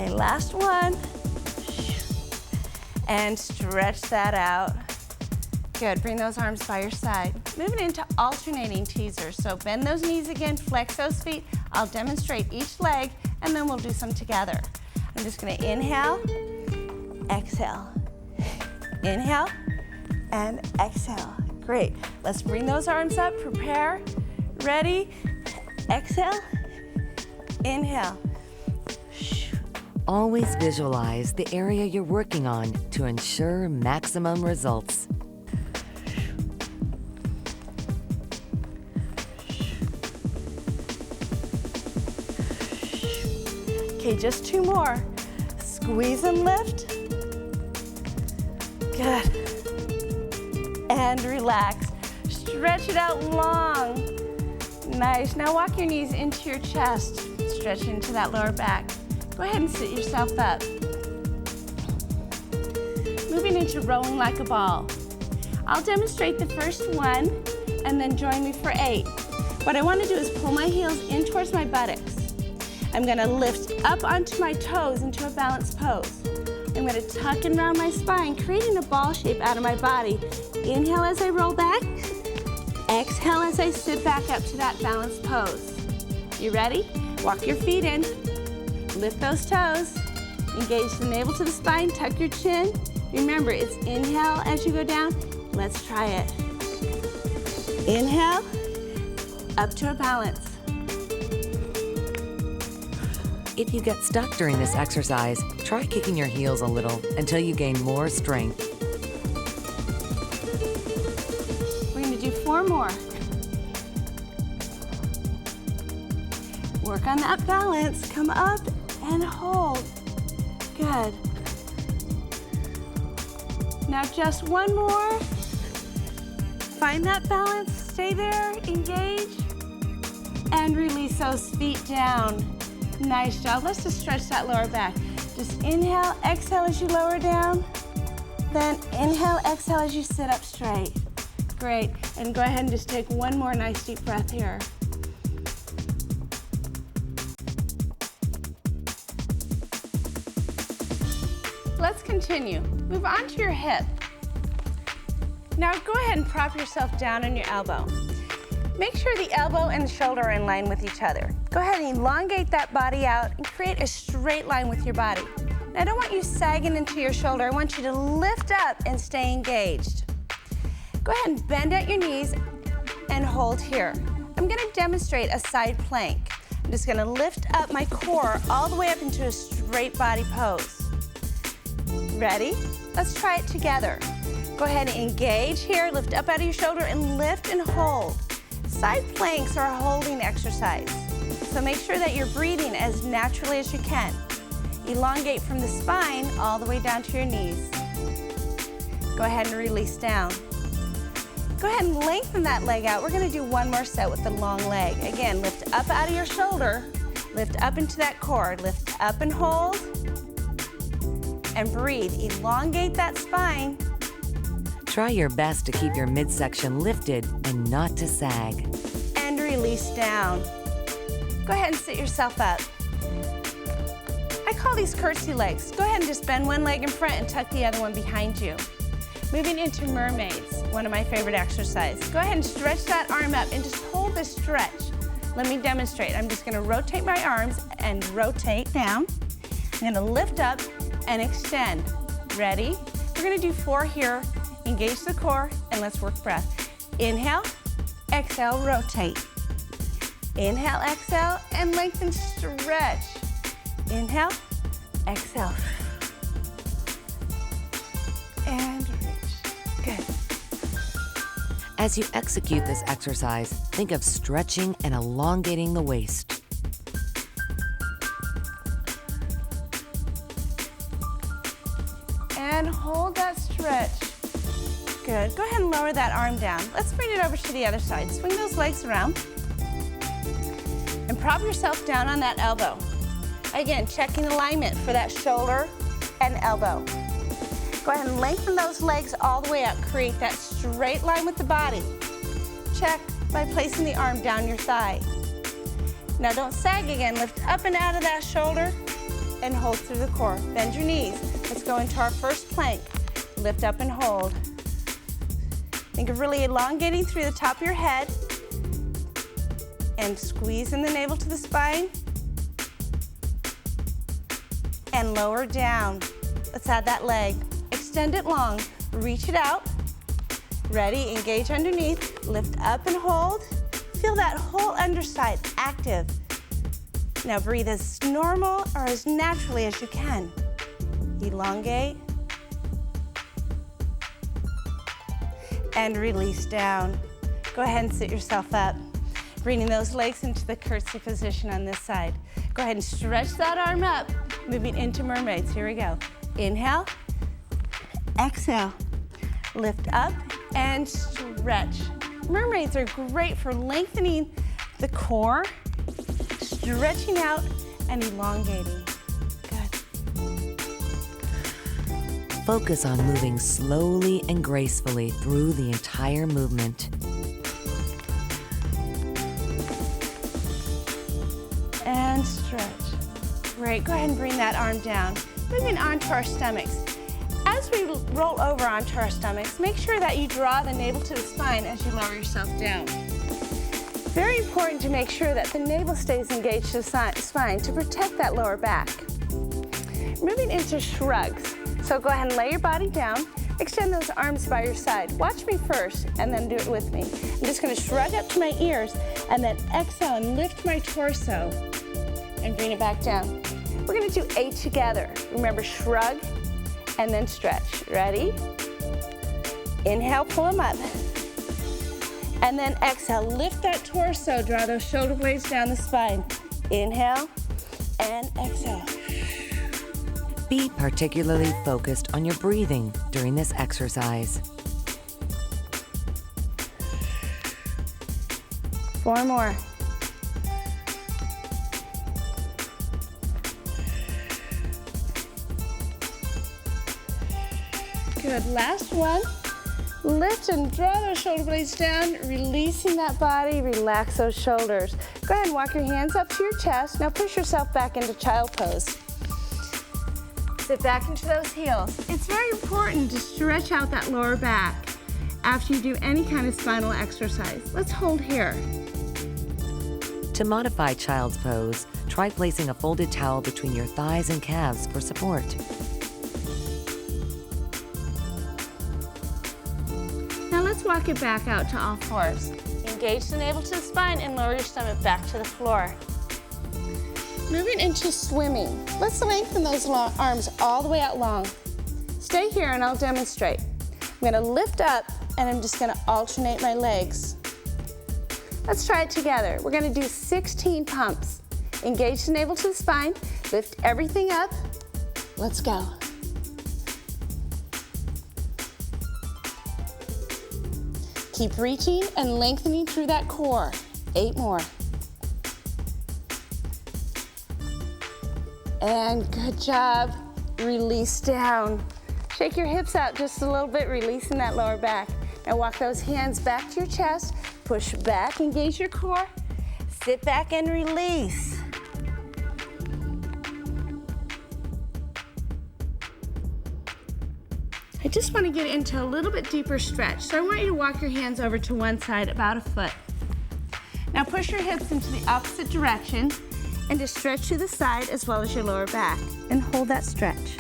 Okay, last one. And stretch that out. Good, bring those arms by your side. Moving into alternating teasers. So bend those knees again, flex those feet. I'll demonstrate each leg, and then we'll do some together. I'm just gonna inhale, exhale. Inhale, and exhale. Great, let's bring those arms up, prepare, ready, exhale, inhale. Always visualize the area you're working on to ensure maximum results. Okay, just two more. Squeeze and lift. Good. And relax. Stretch it out long. Nice. Now walk your knees into your chest. Stretch into that lower back. Go ahead and sit yourself up. Moving into rolling like a ball. I'll demonstrate the first one and then join me for 8. What I want to do is pull my heels in towards my buttocks. I'm going to lift up onto my toes into a balanced pose. I'm going to tuck and round my spine, creating a ball shape out of my body. Inhale as I roll back. Exhale as I sit back up to that balanced pose. You ready? Walk your feet in. Lift those toes. Engage the navel to the spine. Tuck your chin. Remember, it's inhale as you go down. Let's try it. Inhale. Up to a balance. If you get stuck during this exercise, try kicking your heels a little until you gain more strength. We're going to do 4 more. Work on that balance. Come up and hold. Good. Now just one more. Find that balance. Stay there. Engage. And release those feet down. Nice job. Let's just stretch that lower back. Just inhale, exhale as you lower down. Then inhale, exhale as you sit up straight. Great. And go ahead and just take one more nice deep breath here. Let's continue. Move on to your hip. Now go ahead and prop yourself down on your elbow. Make sure the elbow and the shoulder are in line with each other. Go ahead and elongate that body out and create a straight line with your body. Now, I don't want you sagging into your shoulder. I want you to lift up and stay engaged. Go ahead and bend at your knees and hold here. I'm going to demonstrate a side plank. I'm just going to lift up my core all the way up into a straight body pose. Ready? Let's try it together. Go ahead and engage here, lift up out of your shoulder and lift and hold. Side planks are a holding exercise, so make sure that you're breathing as naturally as you can. Elongate from the spine all the way down to your knees. Go ahead and release down. Go ahead and lengthen that leg out. We're going to do one more set with the long leg. Again, lift up out of your shoulder, lift up into that core, lift up and hold, and breathe. Elongate that spine. Try your best to keep your midsection lifted and not to sag. And release down. Go ahead and sit yourself up. I call these curtsy legs. Go ahead and just bend one leg in front and tuck the other one behind you. Moving into mermaids, one of my favorite exercises. Go ahead and stretch that arm up and just hold this stretch. Let me demonstrate. I'm just gonna rotate my arms and rotate down. I'm gonna lift up and extend. Ready? We're gonna do 4 here. Engage the core and let's work breath. Inhale, exhale, rotate. Inhale, exhale, and lengthen, stretch. Inhale, exhale. And reach. Good. As you execute this exercise, think of stretching and elongating the waist. And hold that stretch. Good. Go ahead and lower that arm down. Let's bring it over to the other side. Swing those legs around. And prop yourself down on that elbow. Again, checking alignment for that shoulder and elbow. Go ahead and lengthen those legs all the way up. Create that straight line with the body. Check by placing the arm down your thigh. Now don't sag again. Lift up and out of that shoulder and hold through the core. Bend your knees. Let's go into our first plank. Lift up and hold. Think of really elongating through the top of your head and squeeze in the navel to the spine and lower down. Let's add that leg. Extend it long. Reach it out. Ready, engage underneath. Lift up and hold. Feel that whole underside active. Now breathe as normal or as naturally as you can. Elongate. And release down. Go ahead and sit yourself up. Bringing those legs into the curtsy position on this side. Go ahead and stretch that arm up. Moving into mermaids. Here we go. Inhale. Exhale. Lift up and stretch. Mermaids are great for lengthening the core, stretching out and elongating. Good. Focus on moving slowly and gracefully through the entire movement. And stretch. Great, go ahead and bring that arm down. Moving on to our stomachs. As we roll over onto our stomachs, make sure that you draw the navel to the spine as you lower yourself down. Very important to make sure that the navel stays engaged to the spine to protect that lower back. Moving into shrugs. So go ahead and lay your body down. Extend those arms by your side. Watch me first and then do it with me. I'm just going to shrug up to my ears and then exhale and lift my torso and bring it back down. We're going to do 8 together. Remember, shrug and then stretch. Ready? Inhale, pull them up. And then exhale, lift that torso, draw those shoulder blades down the spine. Inhale and exhale. Be particularly focused on your breathing during this exercise. 4 more. Good, last one. Lift and draw those shoulder blades down, releasing that body, relax those shoulders. Go ahead and walk your hands up to your chest. Now push yourself back into child pose. Sit back into those heels. It's very important to stretch out that lower back after you do any kind of spinal exercise. Let's hold here. To modify child's pose, try placing a folded towel between your thighs and calves for support. Now let's walk it back out to all fours. Engage the navel to the spine and lower your stomach back to the floor. Moving into swimming. Let's lengthen those arms all the way out long. Stay here and I'll demonstrate. I'm gonna lift up and I'm just gonna alternate my legs. Let's try it together. We're gonna do 16 pumps. Engage the navel to the spine, lift everything up. Let's go. Keep reaching and lengthening through that core. 8 more. And good job. Release down. Shake your hips out just a little bit, releasing that lower back. Now walk those hands back to your chest. Push back, engage your core. Sit back and release. I just want to get into a little bit deeper stretch. So I want you to walk your hands over to one side about a foot. Now push your hips into the opposite direction and just stretch to the side as well as your lower back and hold that stretch.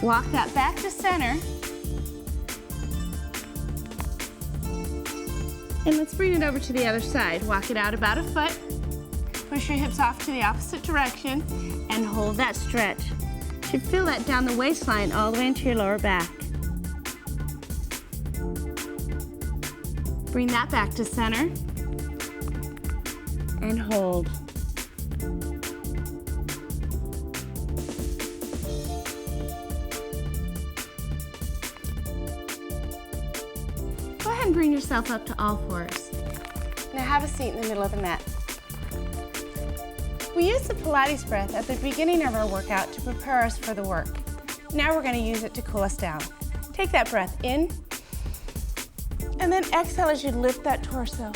Walk that back to center. And let's bring it over to the other side. Walk it out about a foot. Push your hips off to the opposite direction and hold that stretch. You should feel that down the waistline all the way into your lower back. Bring that back to center and hold. Go ahead and bring yourself up to all fours. Now have a seat in the middle of the mat. We use the Pilates breath at the beginning of our workout to prepare us for the work. Now we're going to use it to cool us down. Take that breath in, and then exhale as you lift that torso.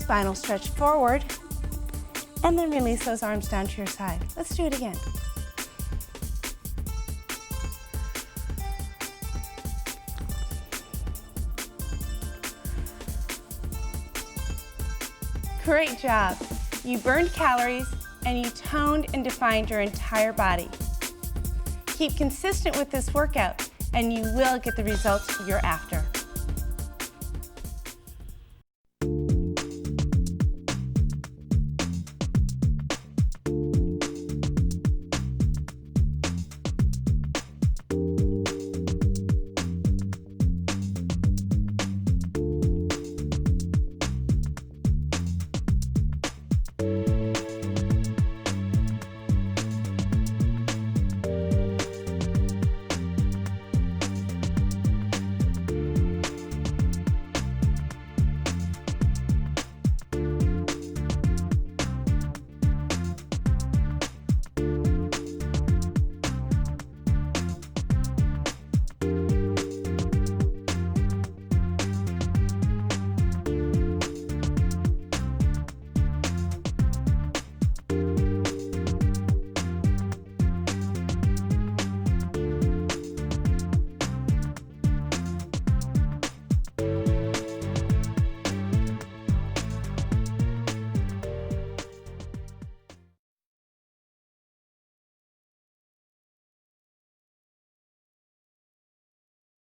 Spinal stretch forward, and then release those arms down to your side. Let's do it again. Great job. You burned calories and you toned and defined your entire body. Keep consistent with this workout and you will get the results you're after.